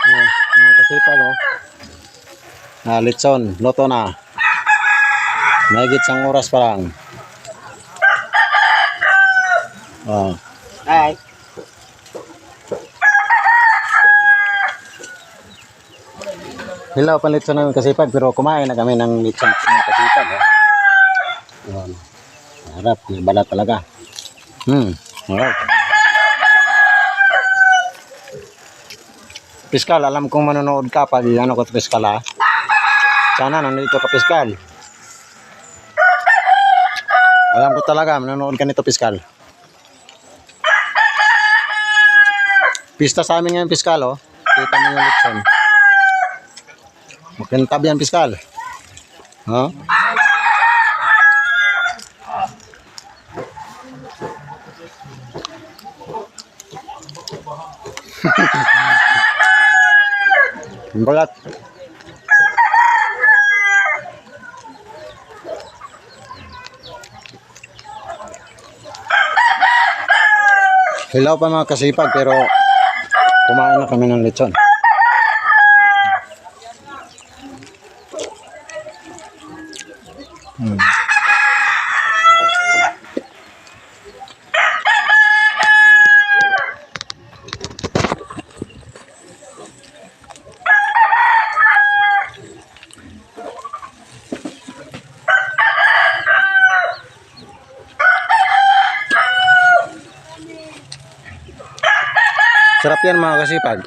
Mga kasipag, oh. Litson, luto na. Mahigit sang oras pa lang. Oh. Ay. Hilaw pa litson ng kasipag, pero kumain na kami ng litson ng kasipag. Oh. Yun. Harap, may balat talaga. Harap. Piskal, alam kong manonood ka pag ano ko piskal, ha. Sana nandito ka piskal. Alam ko talaga manonood ka nito piskal. Pista sa amin ngayon piskal, oh. Kita mo yung litson. Makintab yan piskal. Huh? Balat. Hilaw pa mga kasipag, pero kumain na kami ng lechon. Sarap yan mga kasipag.